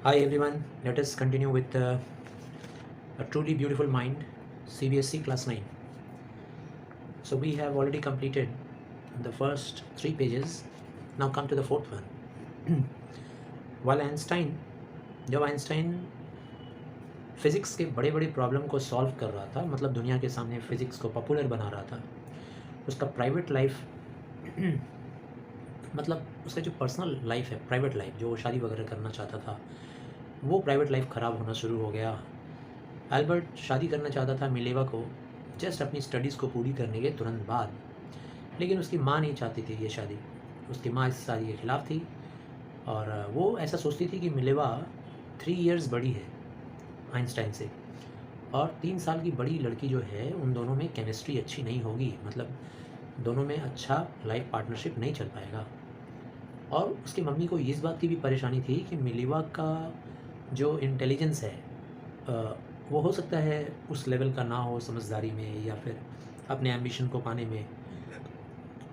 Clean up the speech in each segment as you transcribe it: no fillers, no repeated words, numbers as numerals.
Hi everyone, let us continue with a truly beautiful mind, CBSE class 9. So we have already completed the first 3 pages. Now come to the fourth one. While जब Einstein physics के बड़े बड़े problem को solve कर रहा था, मतलब दुनिया के सामने फिज़िक्स को पॉपुलर बना रहा था, उसका प्राइवेट लाइफ मतलब उसका जो पर्सनल लाइफ है, प्राइवेट लाइफ जो वो शादी वगैरह करना चाहता था, वो प्राइवेट लाइफ ख़राब होना शुरू हो गया। एल्बर्ट शादी करना चाहता था मिलेवा को जस्ट अपनी स्टडीज़ को पूरी करने के तुरंत बाद, लेकिन उसकी माँ नहीं चाहती थी ये शादी। उसकी माँ इस शादी के ख़िलाफ़ थी और वो ऐसा सोचती थी कि मिलेवा 3 इयर्स बड़ी है आइंस्टाइन से, और 3 साल की बड़ी लड़की जो है उन दोनों में केमिस्ट्री अच्छी नहीं होगी, मतलब दोनों में अच्छा लाइफ पार्टनरशिप नहीं चल पाएगा। और उसकी मम्मी को इस बात की भी परेशानी थी कि मिलेवा का जो इंटेलिजेंस है वो हो सकता है उस लेवल का ना हो समझदारी में या फिर अपने एम्बिशन को पाने में।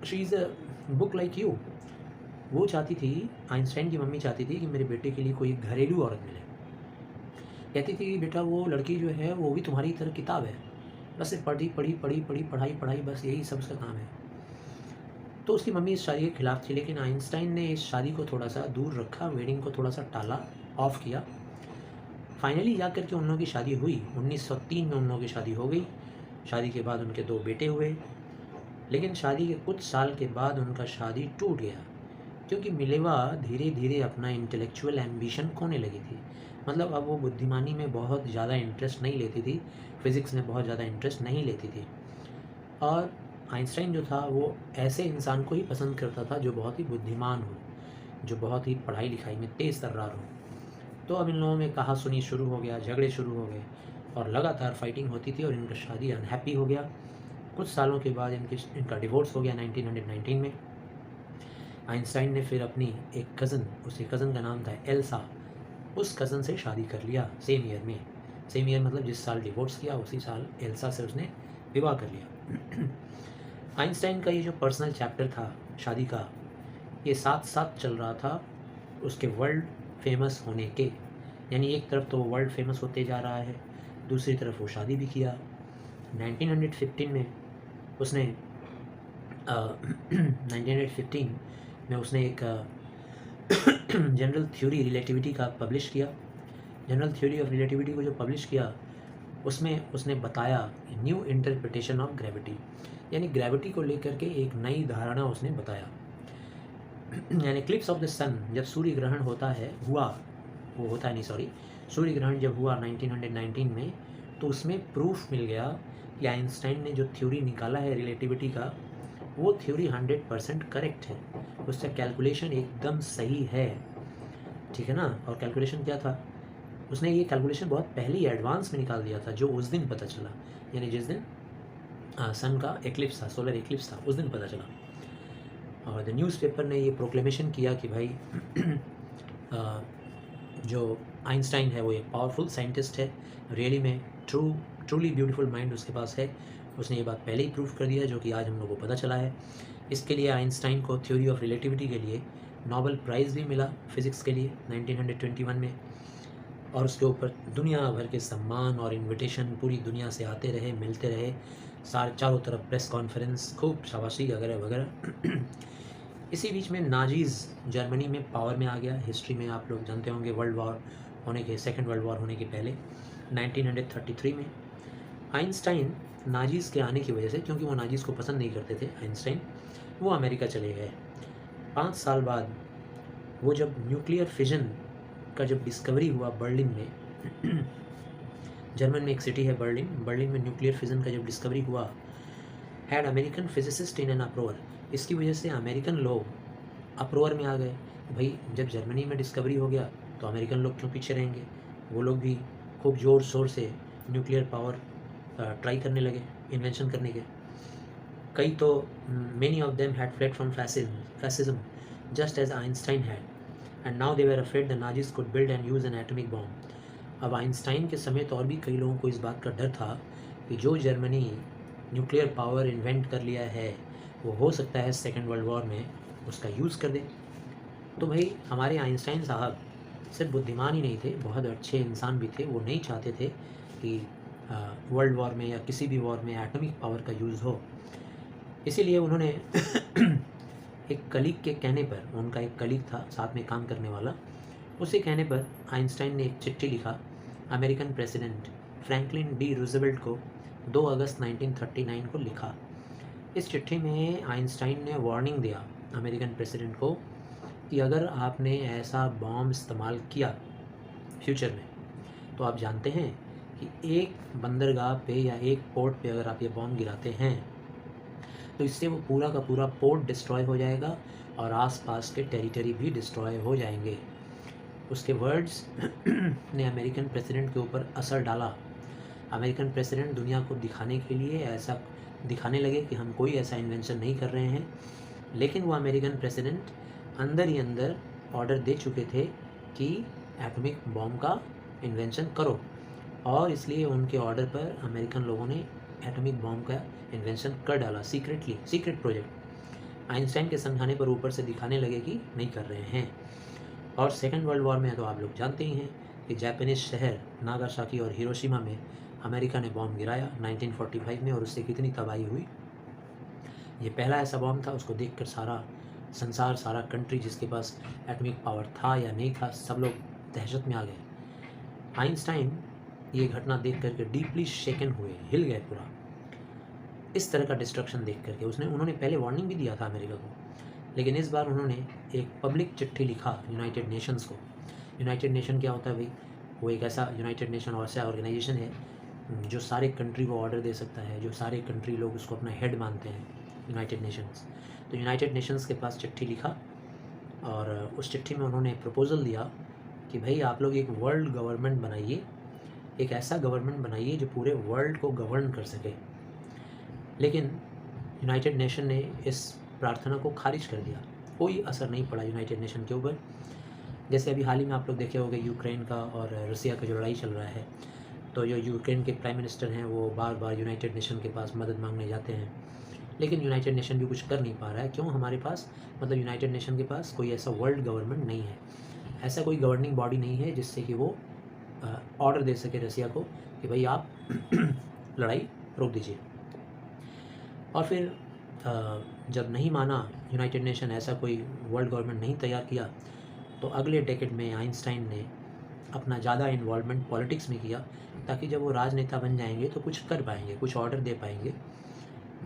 She is a book like you. वो चाहती थी, आइंस्टाइन की मम्मी चाहती थी कि मेरे बेटे के लिए कोई घरेलू औरत मिले। कहती थी कि बेटा वो लड़की जो है वो भी तुम्हारी तरह किताब है, बस सिर्फ पढ़ी पढ़ी पढ़ी पढ़ी पढ़ाई पढ़ाई, बस यही सब उसका काम है। तो उसकी मम्मी इस शादी के खिलाफ़ थी, लेकिन आइंस्टाइन ने इस शादी को थोड़ा सा दूर रखा, वेडिंग को थोड़ा सा टाला, ऑफ किया। फाइनली जा कर के उन लोगों की शादी हुई। 1903 में उन लोगों की शादी हो गई। शादी के बाद उनके 2 बेटे हुए, लेकिन शादी के कुछ साल के बाद उनका शादी टूट गया, क्योंकि मिलेवा धीरे धीरे अपना इंटेलेक्चुअल एम्बिशन खोने लगी थी। मतलब अब वो बुद्धिमानी में बहुत ज़्यादा इंटरेस्ट नहीं लेती थी, फिज़िक्स में बहुत ज़्यादा इंटरेस्ट नहीं लेती थी। और आइंस्टाइन जो था वो ऐसे इंसान को ही पसंद करता था जो बहुत ही बुद्धिमान हो, जो बहुत ही पढ़ाई लिखाई में तेज़ तर्रार हो। तो अब इन लोगों में कहा सुनी शुरू हो गया, झगड़े शुरू हो गए और लगातार फाइटिंग होती थी और इनका शादी अनहैप्पी हो गया। कुछ सालों के बाद इनका डिवोर्स हो गया 1919 में। आइंस्टाइन ने फिर अपनी एक कज़न, उसके कज़न का नाम था एल्सा, उस कज़न से शादी कर लिया सेम ईयर में। सेम ईयर मतलब जिस साल डिवोर्स किया उसी साल एल्सा से उसने विवाह कर लिया। आइंस्टाइन का ये जो पर्सनल चैप्टर था शादी का, ये साथ साथ चल रहा था उसके वर्ल्ड फेमस होने के। यानी एक तरफ तो वो वर्ल्ड फेमस होते जा रहा है, दूसरी तरफ वो शादी भी किया। 1915 में उसने 1915 में उसने एक जनरल थ्योरी रिलेटिविटी का पब्लिश किया। जनरल थ्योरी ऑफ रिलेटिविटी को जो पब्लिश किया उसमें उसने बताया न्यू इंटरप्रिटेशन ऑफ ग्रेविटी, यानी ग्रेविटी को लेकर के एक नई धारणा उसने बताया। यानी क्लिप्स ऑफ द सन, जब सूर्य ग्रहण होता है सूर्य ग्रहण जब हुआ 1919 में, तो उसमें प्रूफ मिल गया कि आइंस्टाइन ने जो थ्योरी निकाला है रिलेटिविटी का, वो थ्योरी 100% करेक्ट है। उसका कैलकुलेशन एकदम सही है, ठीक है ना। और कैलकुलेशन क्या था, उसने ये कैलकुलेशन बहुत पहले ही एडवांस में निकाल दिया था, जो उस दिन पता चला, यानी जिस दिन सन का एक्लिप्स था, सोलर एक्लिप्स था, उस दिन पता चला। और द न्यूज़पेपर ने ये प्रोक्लेमेशन किया कि भाई जो आइंस्टाइन है वो एक पावरफुल साइंटिस्ट है, रियली में ट्रूली ब्यूटीफुल माइंड उसके पास है। उसने ये बात पहले ही प्रूव कर दिया, जो कि आज हम लोगों को पता चला है। इसके लिए आइंस्टाइन को थ्योरी ऑफ रिलेटिविटी के लिए नोबेल प्राइज़ भी मिला फिज़िक्स के लिए 1921 में। और उसके ऊपर दुनिया भर के सम्मान और इनविटेशन पूरी दुनिया से आते रहे, मिलते रहे, चारों तरफ प्रेस कॉन्फ्रेंस, खूब शाबाशी वगैरह वगैरह। इसी बीच में नाजीज़ जर्मनी में पावर में आ गया। हिस्ट्री में आप लोग जानते होंगे, सेकेंड वर्ल्ड वॉर होने के पहले 1933 में आइंस्टाइन नाजीज़ के आने की वजह से, क्योंकि वो नाजीज़ को पसंद नहीं करते थे आइंस्टाइन, वो अमेरिका चले गए। 5 साल बाद वो जब न्यूक्लियर फिजन का जब डिस्कवरी हुआ बर्लिन में, जर्मन में एक सिटी है बर्लिन में न्यूक्लियर फिजन का जब डिस्कवरी हुआ, had American physicist in an approver. इसकी वजह से अमेरिकन लोग अप्रोवर में आ गए। भाई जब जर्मनी में डिस्कवरी हो गया तो अमेरिकन लोग क्यों पीछे रहेंगे, वो लोग भी खूब ज़ोर शोर से न्यूक्लियर पावर ट्राई करने लगे, इन्वेंशन करने के। कई तो many of them had fled from fascism just as Einstein had, and now they were afraid the Nazis could build and use an atomic bomb. अब आइंस्टाइन के समेत और भी कई लोगों को इस बात का डर था कि जो जर्मनी न्यूक्लियर पावर इन्वेंट कर लिया है, वो हो सकता है सेकेंड वर्ल्ड वॉर में उसका यूज़ कर दे। तो भाई हमारे आइंस्टाइन साहब सिर्फ बुद्धिमान ही नहीं थे, बहुत अच्छे इंसान भी थे। वो नहीं चाहते थे कि वर्ल्ड वॉर में या किसी भी वॉर में एटॉमिक पावर का यूज़ हो। इसीलिए उन्होंने एक कलीग के कहने पर, उनका एक कलीग था साथ में काम करने वाला, उसके कहने पर आइंस्टाइन ने एक चिट्ठी लिखा American president Franklin D Roosevelt को 2 अगस्त 1939 को लिखा। इस चिट्ठी में आइंस्टाइन ने वार्निंग दिया अमेरिकन प्रेसिडेंट को कि अगर आपने ऐसा बॉम्ब इस्तेमाल किया फ्यूचर में, तो आप जानते हैं कि एक बंदरगाह पे या एक पोर्ट पे अगर आप ये बॉम्ब गिराते हैं तो इससे वो पूरा का पूरा पोर्ट डिस्ट्रॉय हो जाएगा और आसपास के टेरिटरी भी डिस्ट्रॉय हो जाएंगे। उसके वर्ड्स ने अमेरिकन प्रेसिडेंट के ऊपर असर डाला। अमेरिकन प्रेसिडेंट दुनिया को दिखाने के लिए ऐसा दिखाने लगे कि हम कोई ऐसा इन्वेंशन नहीं कर रहे हैं, लेकिन वो अमेरिकन प्रेसिडेंट अंदर ही अंदर ऑर्डर दे चुके थे कि एटॉमिक बॉम्ब का इन्वेंशन करो, और इसलिए उनके ऑर्डर पर अमेरिकन लोगों ने एटॉमिक बॉम्ब का इन्वेंशन कर डाला सीक्रेटली, सीक्रेट प्रोजेक्ट। आइंस्टाइन के समझाने पर ऊपर से दिखाने लगे कि नहीं कर रहे हैं। और सेकेंड वर्ल्ड वॉर में तो आप लोग जानते ही हैं कि जापानीज शहर नागासाकी और हिरोशिमा में अमेरिका ने बॉम्ब गिराया 1945 में, और उससे कितनी तबाही हुई। ये पहला ऐसा बॉम्ब था, उसको देखकर सारा संसार, सारा कंट्री जिसके पास एटॉमिक पावर था या नहीं था, सब लोग दहशत में आ गए। आइंस्टाइन ये घटना देख करके डीपली शेकन हुए, हिल गए पूरा। इस तरह का डिस्ट्रक्शन देख करके उन्होंने पहले वार्निंग भी दिया था अमेरिका को, लेकिन इस बार उन्होंने एक पब्लिक चिट्ठी लिखा यूनाइटेड नेशंस को। यूनाइटेड नेशन क्या होता है भाई? वो एक ऐसा यूनाइटेड नेशन और ऐसा ऑर्गेनाइजेशन है जो सारे कंट्री को ऑर्डर दे सकता है, जो सारे कंट्री लोग उसको अपना हेड मानते हैं, यूनाइटेड नेशंस। तो यूनाइटेड नेशंस के पास चिट्ठी लिखा, और उस चिट्ठी में उन्होंने प्रपोज़ल दिया कि भाई आप लोग एक वर्ल्ड गवर्नमेंट बनाइए, एक ऐसा गवर्नमेंट बनाइए जो पूरे वर्ल्ड को गवर्न कर सके। लेकिन यूनाइटेड नेशन ने इस प्रार्थना को खारिज कर दिया, कोई असर नहीं पड़ा यूनाइटेड नेशन के ऊपर। जैसे अभी हाल ही में आप लोग देखे होंगे यूक्रेन का और रसिया का जो लड़ाई चल रहा है, तो जो यूक्रेन के प्राइम मिनिस्टर हैं वो बार बार यूनाइटेड नेशन के पास मदद मांगने जाते हैं, लेकिन यूनाइटेड नेशन भी कुछ कर नहीं पा रहा है। क्यों? हमारे पास, मतलब यूनाइटेड नेशन के पास कोई ऐसा वर्ल्ड गवर्नमेंट नहीं है, ऐसा कोई गवर्निंग बॉडी नहीं है जिससे कि वो ऑर्डर दे सके रसिया को कि भाई आप लड़ाई रोक दीजिए। और फिर जब नहीं माना यूनाइटेड नेशन, ऐसा कोई वर्ल्ड गवर्नमेंट नहीं तैयार किया, तो अगले डेकेड में आइंस्टाइन ने अपना ज़्यादा इन्वॉल्वमेंट पॉलिटिक्स में किया, ताकि जब वो राजनेता बन जाएंगे तो कुछ कर पाएंगे, कुछ ऑर्डर दे पाएंगे,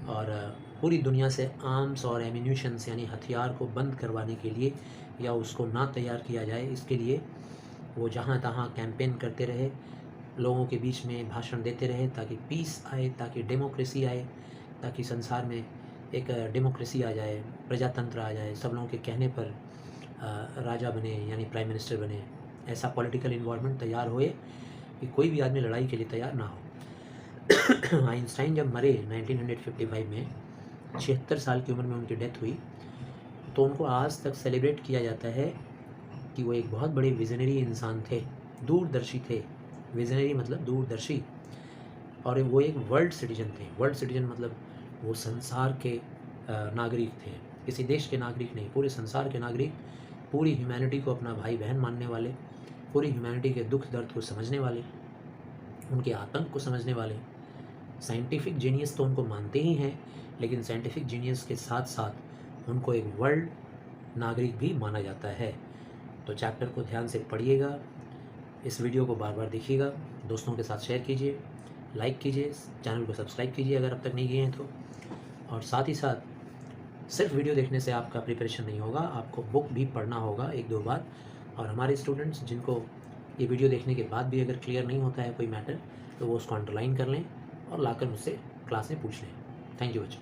और पूरी दुनिया से आर्म्स और एम्यूनिशंस यानी हथियार को बंद करवाने के लिए या उसको ना तैयार किया जाए, इसके लिए वो जहाँ तहाँ कैंपेन करते रहे, लोगों के बीच में भाषण देते रहे, ताकि पीस आए, ताकि डेमोक्रेसी आए, ताकि संसार में एक डेमोक्रेसी आ जाए, प्रजातंत्र आ जाए, सब लोगों के कहने पर राजा बने यानी प्राइम मिनिस्टर बने। ऐसा पॉलिटिकल इन्वॉल्वमेंट तैयार होए कि कोई भी आदमी लड़ाई के लिए तैयार ना हो। आइंस्टाइन जब मरे 1955 में, 76 साल की उम्र में उनकी डेथ हुई, तो उनको आज तक सेलिब्रेट किया जाता है कि वो एक बहुत बड़े विजनरी इंसान थे, दूरदर्शी थे। विजनरी मतलब दूरदर्शी, और वो एक वर्ल्ड सिटीजन थे। वर्ल्ड सिटीजन मतलब वो संसार के नागरिक थे, किसी देश के नागरिक नहीं, पूरे संसार के नागरिक, पूरी ह्यूमैनिटी को अपना भाई बहन मानने वाले, पूरी ह्यूमैनिटी के दुख दर्द को समझने वाले, उनके आतंक को समझने वाले। साइंटिफिक जीनियस तो उनको मानते ही हैं, लेकिन साइंटिफिक जीनियस के साथ साथ उनको एक वर्ल्ड नागरिक भी माना जाता है। तो चैप्टर को ध्यान से पढ़िएगा, इस वीडियो को बार बार देखिएगा, दोस्तों के साथ शेयर कीजिए, लाइक कीजिए, चैनल को सब्सक्राइब कीजिए अगर अब तक नहीं किए हैं तो। और साथ ही साथ सिर्फ वीडियो देखने से आपका प्रिपरेशन नहीं होगा, आपको बुक भी पढ़ना होगा 1-2 बार। और हमारे स्टूडेंट्स जिनको ये वीडियो देखने के बाद भी अगर क्लियर नहीं होता है कोई मैटर, तो वो उसको अंडरलाइन कर लें और लाकर मुझसे क्लास में पूछ लें। थैंक यू बच्चों।